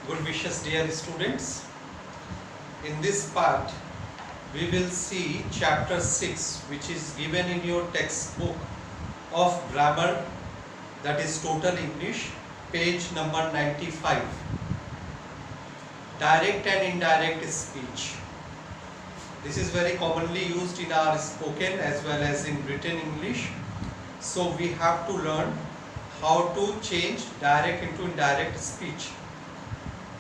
Good wishes, dear students. In this part, we will see chapter 6, which is given in your textbook of grammar, that is total English, page number 95. Direct and indirect speech. This is very commonly used in our spoken as well as in written English. So we have to learn how to change direct into indirect speech.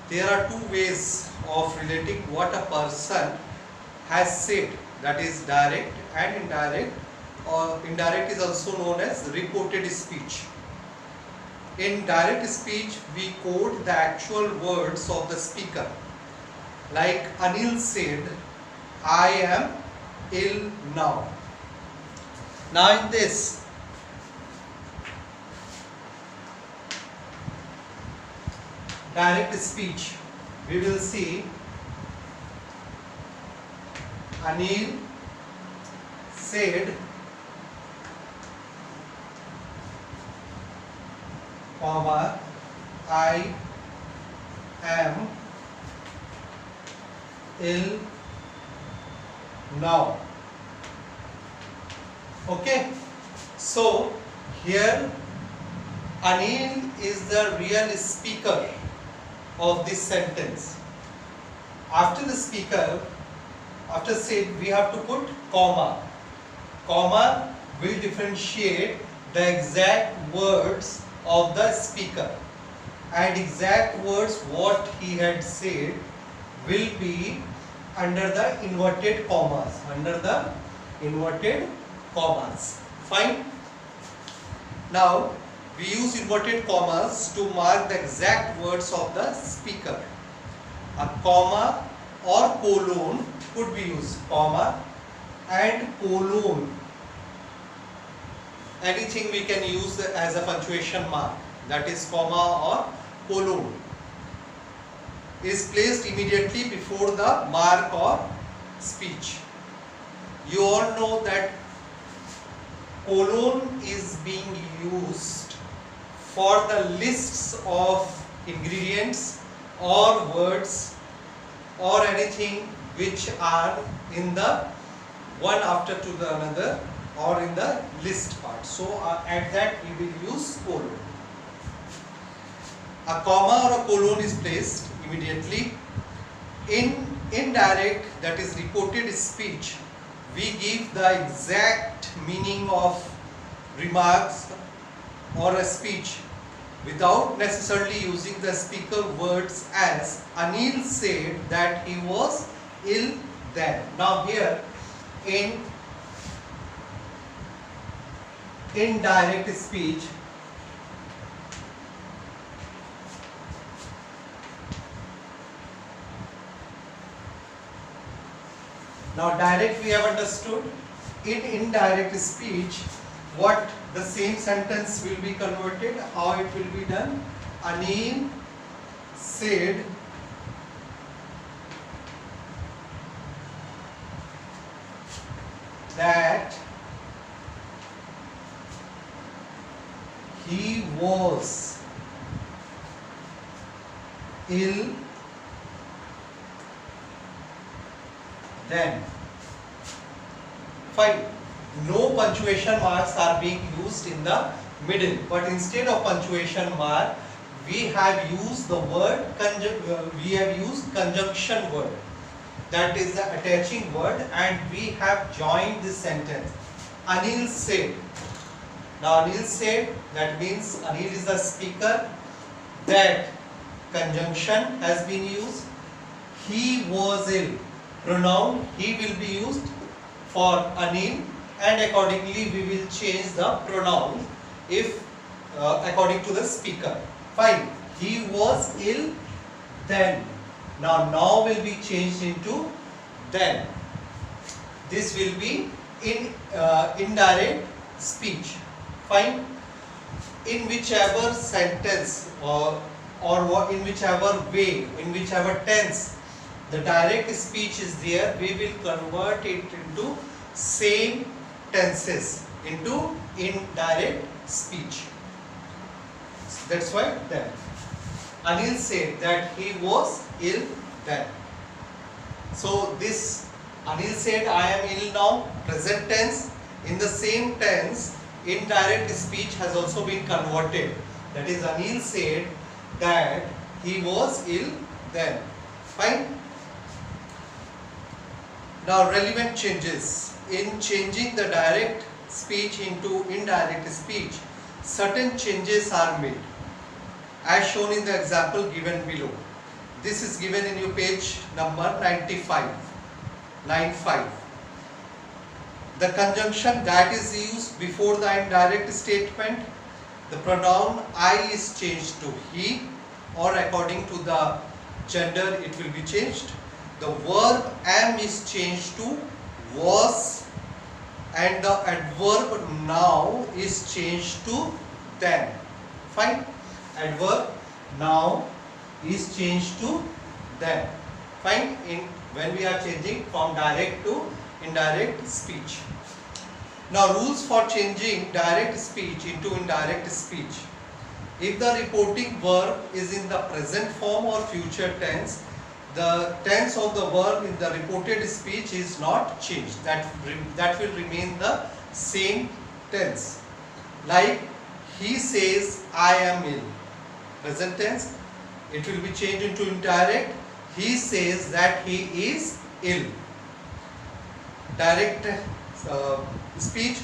There are two ways of relating what a person has said, that is direct and indirect, or indirect is also known as reported speech. In direct speech, we quote the actual words of the speaker. Like Anil said, I am ill now. Now in this, direct speech, we will see Anil said, comma, I am ill now. Okay, so here Anil is the real speaker of this sentence. After the speaker, after said, we have to put comma. Comma will differentiate the exact words of the speaker, and exact words what he had said will be under the inverted commas. Under the inverted commas. Fine. Now we use inverted commas to mark the exact words of the speaker. A comma or colon could be used. Comma and colon. Anything we can use as a punctuation mark, that is comma or colon, is placed immediately before the mark or speech. You all know that colon is being used for the lists of ingredients or words or anything which are in the one after to the another or in the list part. So at that we will use colon. A comma or a colon is placed immediately. In indirect, that is reported speech, we give the exact meaning of remarks or a speech without necessarily using the speaker words, as Anil said that he was ill then. Now here in indirect speech, now direct we have understood. In indirect speech, what the same sentence will be converted, how it will be done. Anil said that he was ill then. Fine. No punctuation marks are being used in the middle, but instead of punctuation mark, we have used the word conjunction word, that is the attaching word, and we have joined this sentence. Anil said. Now Anil said, that means Anil is the speaker. That conjunction has been used. He was ill. Pronoun he will be used for Anil, and accordingly we will change the pronoun if according to the speaker. Fine. He was ill then. Now will be changed into then. This will be in indirect speech. Fine. In whichever sentence or in whichever way, in whichever tense the direct speech is there, we will convert it into same tenses into indirect speech. That's why then. Anil said that he was ill then. So this Anil said I am ill now, present tense. In the same tense, indirect speech has also been converted. That is, Anil said that he was ill then. Fine. Now relevant changes. In changing the direct speech into indirect speech, certain changes are made, as shown in the example given below. This is given in your page number 95. The conjunction that is used before the indirect statement, the pronoun I is changed to he, or according to the gender it will be changed. The verb am is changed to was, and the adverb now is changed to then. Fine. Adverb now is changed to then. Fine. When we are changing from direct to indirect speech. Now rules for changing direct speech into indirect speech. If the reporting verb is in the present form or future tense, the tense of the verb in the reported speech is not changed. That will remain the same tense. Like he says I am ill. Present tense, it will be changed into indirect. He says that he is ill. Direct speech,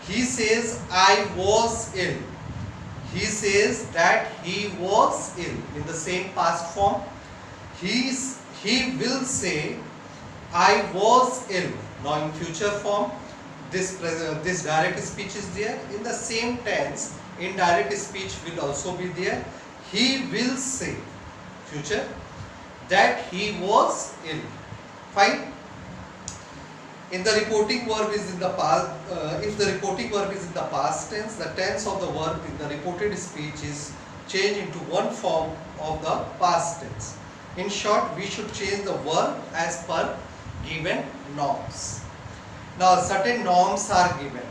he says I was ill. He says that he was ill in the same past form. He will say I was ill. Now in future form, this direct speech is there. In the same tense, indirect speech will also be there. He will say, future, that he was ill. Fine. In the reporting verb is in the past. If the reporting verb is in the past tense, the tense of the verb in the reported speech is changed into one form of the past tense. In short, we should change the verb as per given norms. Now, certain norms are given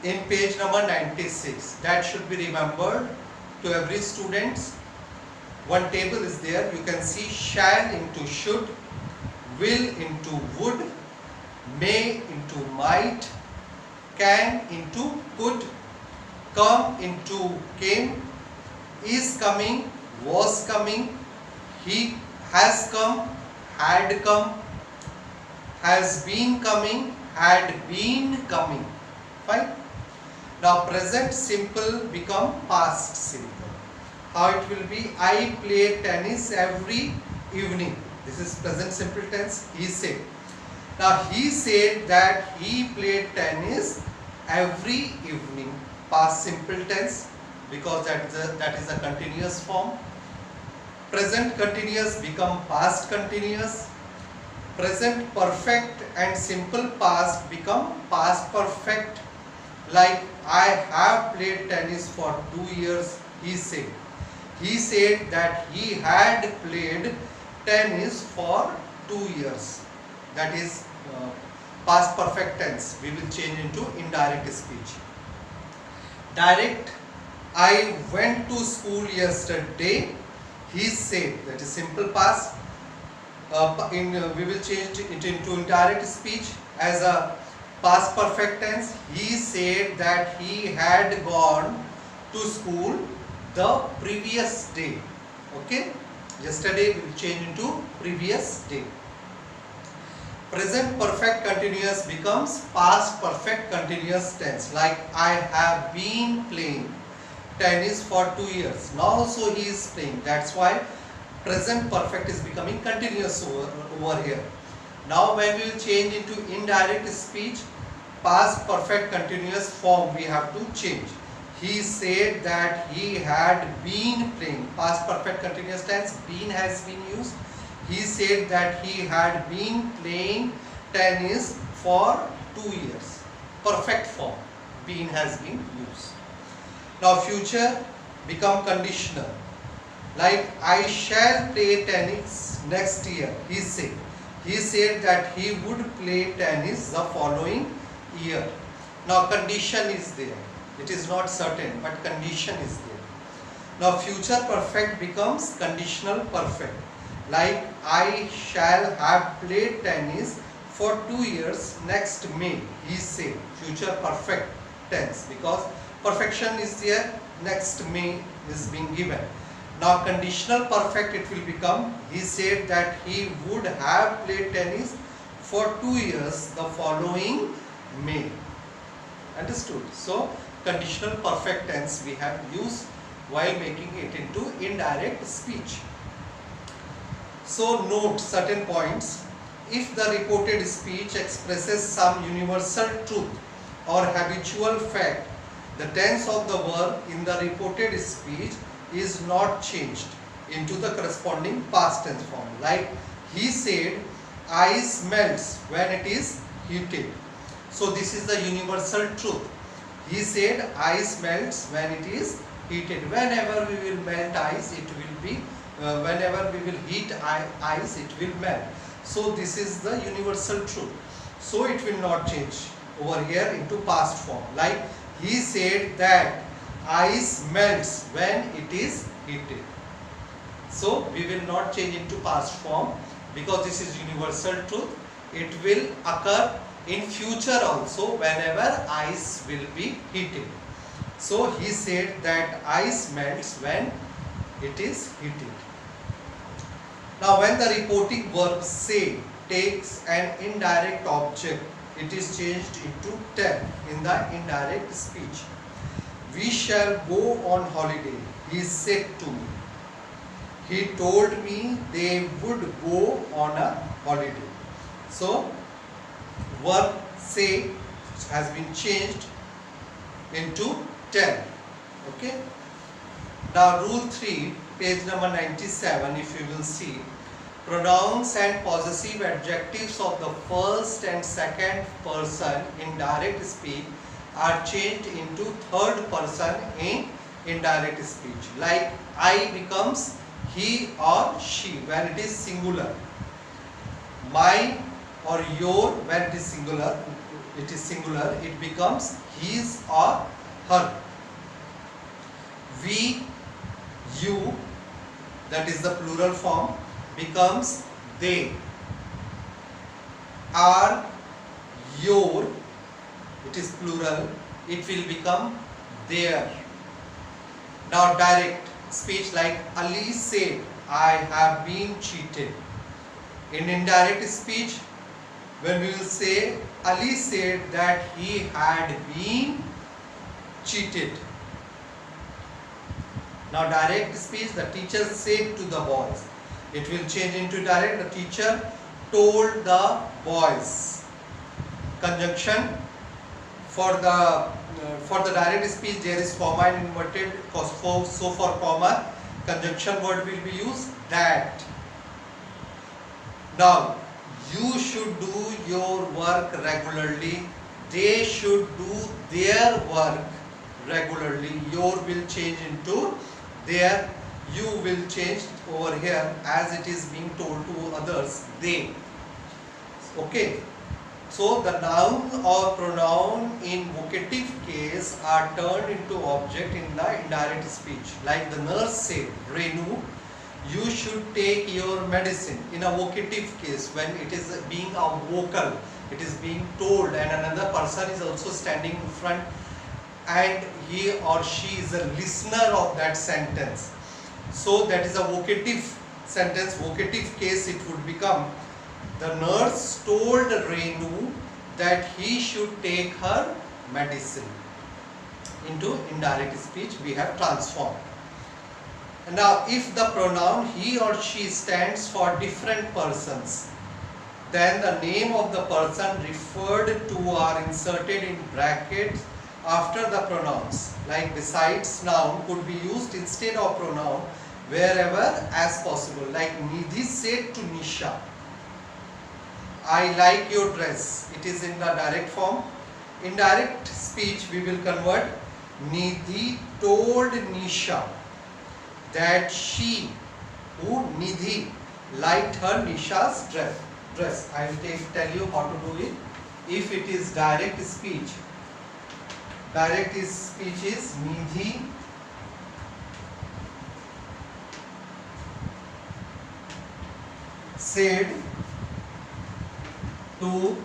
in page number 96. That should be remembered to every student. One table is there. You can see shall into should, will into would, may into might, can into could, come into came, is coming, was coming, he has come, had come, has been coming, had been coming. Fine. Now present simple become past simple. How it will be? I play tennis every evening. This is present simple tense. He said. Now he said that he played tennis every evening. Past simple tense, because that is a continuous form. Present continuous become past continuous. Present perfect and simple past become past perfect. Like I have played tennis for 2 years, he said. He said that he had played tennis for 2 years. That is past perfect tense. We will change into indirect speech. Direct, I went to school yesterday. He said, that is simple past. We will change it into indirect speech as a past perfect tense. He said that he had gone to school the previous day. Okay, yesterday we will change into previous day. Present perfect continuous becomes past perfect continuous tense. Like I have been playing tennis for 2 years. Now also he is playing. That's why present perfect is becoming continuous over here. Now when we will change into indirect speech, past perfect continuous form we have to change. He said that he had been playing. Past perfect continuous tense, been has been used. He said that he had been playing tennis for 2 years. Perfect form, been has been used. Now future become conditional. Like I shall play tennis next year, he said. He said that he would play tennis the following year. Now condition is there. It is not certain, but condition is there. Now future perfect becomes conditional perfect. Like I shall have played tennis for 2 years next May, he said. Future perfect tense, because perfection is there, next May is being given. Now conditional perfect it will become, he said that he would have played tennis for 2 years the following May. Understood? So conditional perfect tense we have used while making it into indirect speech. So note certain points. If the reported speech expresses some universal truth or habitual fact, the tense of the verb in the reported speech is not changed into the corresponding past tense form. Like he said, ice melts when it is heated. So this is the universal truth. He said ice melts when it is heated. Whenever we will melt ice, it will be, whenever we will heat ice, it will melt. So this is the universal truth. So it will not change over here into past form. Like he said that ice melts when it is heated. So we will not change into past form because this is universal truth. It will occur in future also whenever ice will be heated. So he said that ice melts when it is heated. Now when the reporting verb say takes an indirect object, it is changed into tell in the indirect speech. We shall go on holiday, he said to me. He told me they would go on a holiday. So verb say has been changed into tell. Okay. Now rule 3, page number 97, if you will see, pronouns and possessive adjectives of the first and second person in direct speech are changed into third person in indirect speech. Like I becomes he or she when it is singular. My or your when it is singular, it becomes his or her. We, you, that is the plural form, becomes they. Are, your, it is plural, it will become their. Now direct speech, like Ali said, I have been cheated. In indirect speech, when we will say Ali said that he had been cheated. Now direct speech, the teacher said to the boys. It will change into direct, the teacher told the boys. Conjunction, for the direct speech there is comma and inverted, so for comma conjunction word will be used, that. Now you should do your work regularly, they should do their work regularly. Your will change into their, you will change over here as it is being told to others, they. Okay. So the noun or pronoun in vocative case are turned into object in the indirect speech. Like the nurse said, Renu, you should take your medicine. In a vocative case, when it is being a vocal, it is being told and another person is also standing in front and he or she is a listener of that sentence. So that is a vocative sentence. Vocative case it would become, the nurse told Renu that he should take her medicine. Into indirect speech we have transformed. Now if the pronoun he or she stands for different persons, then the name of the person referred to are inserted in brackets after the pronouns. Like besides noun could be used instead of pronoun wherever as possible. Like Nidhi said to Nisha, I like your dress. It is in the direct form. Indirect speech we will convert, Nidhi told Nisha that she, who Nidhi, liked her Nisha's dress. I will tell you how to do it. If it is direct speech, speech is Nidhi said to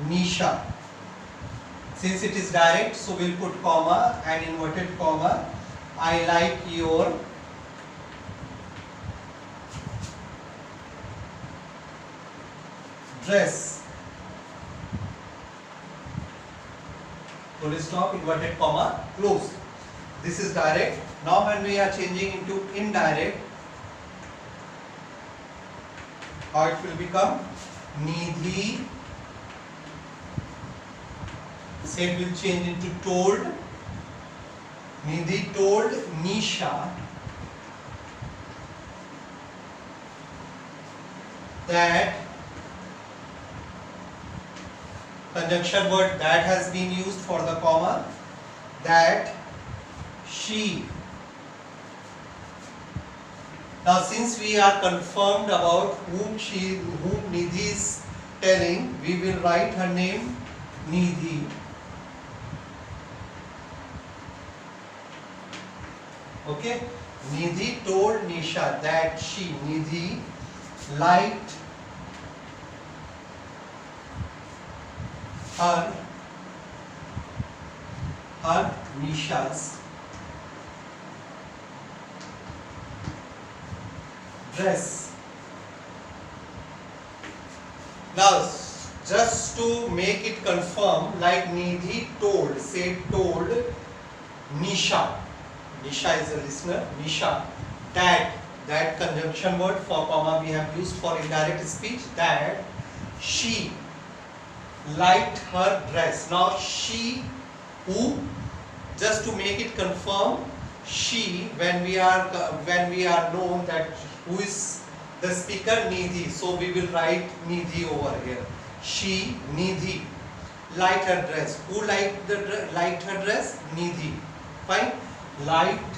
Nisha. Since it is direct, so we'll put comma and inverted comma. I like your dress. Full stop, inverted comma, close. This is direct. Now when we are changing into indirect, how it will become? Nidhi. Said will change into told. Nidhi told Nisha that, conjunction word that has been used for the comma, that she. Now since we are confirmed about whom Nidhi is telling, we will write her name Nidhi. Okay, Nidhi told Nisha that Nidhi liked her Nisha's dress. Now, just to make it confirm, like Nidhi told, told Nisha. Nisha is a listener. Nisha, that conjunction word for comma we have used for indirect speech, that she liked her dress. Now she, who, just to make it confirm, she, when we are known that who is the speaker, Nidhi, so we will write Nidhi over here. She, Nidhi, liked her dress. Who liked her dress? Nidhi. Fine. Liked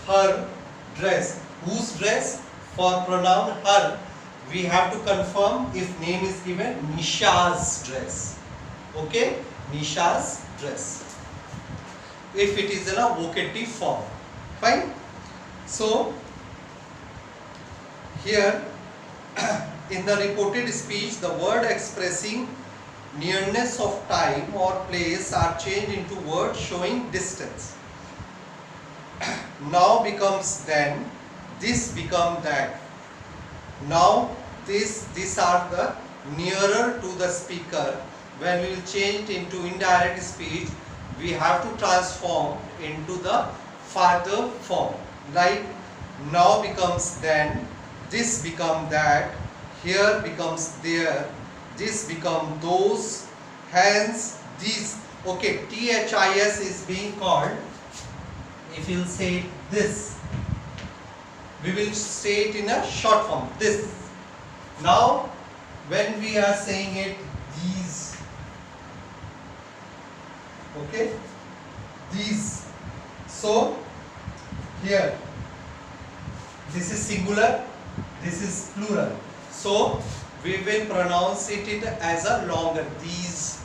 her dress. Whose dress? For pronoun her, we have to confirm if name is given, Nisha's dress. Okay, Nisha's dress. If it is in a vocative form. Fine. So here in the reported speech, the word expressing nearness of time or place are changed into words showing distance. Now becomes then, this become that. Now these are the nearer to the speaker. When we will change into indirect speech, we have to transform into the farther form. Like now becomes then, this become that, here becomes there, this become those, hence these. Okay, THIS is being called. If you will say this, we will say it in a short form, this. Now when we are saying it, these, okay, these. So here this is singular, this is plural, so we will pronounce it as a longer. These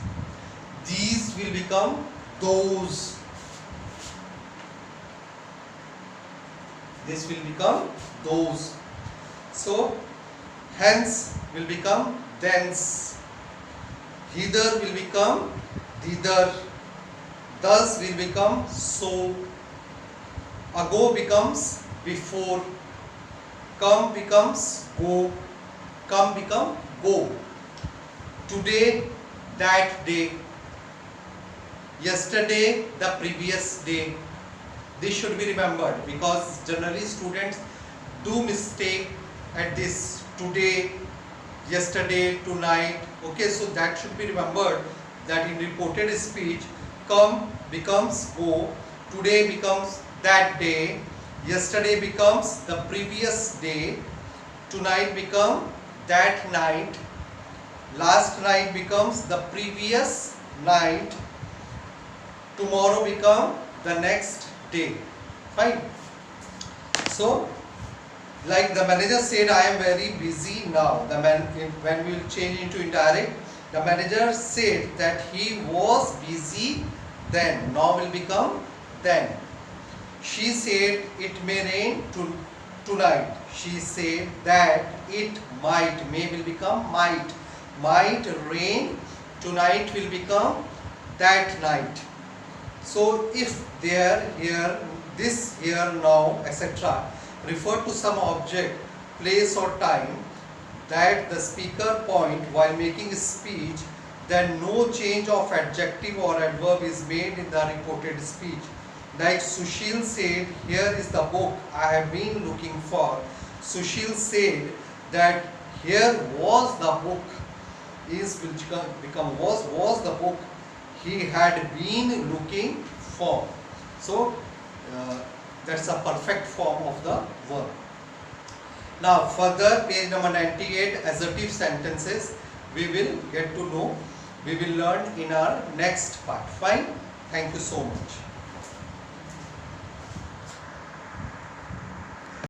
will become those. This will become those. So hence will become thence. Hither will become thither. Thus will become so. Ago becomes before. Come becomes go. Come become go. Today, that day. Yesterday, the previous day. This should be remembered because generally students do mistake at this. Today, yesterday, tonight. Okay, so that should be remembered, that in reported speech, come becomes go, today becomes that day, yesterday becomes the previous day, tonight become that night, last night becomes the previous night, tomorrow become the next day. Fine. So like the manager said, I am very busy now. When we will change into indirect, the manager said that he was busy then. Now will become then. She said it may rain tonight. She said that it might, may will become might rain, tonight will become that night. So if there, here, this, here, now, etc. refer to some object, place or time that the speaker point while making his speech, then no change of adjective or adverb is made in the reported speech. Like Sushil said, here is the book I have been looking for. Sushil said that here was the book, is will become was the book he had been looking for. So that's a perfect form of the verb. Now further, page number 98, assertive sentences we will get to know, we will learn in our next part. Fine. Thank you so much.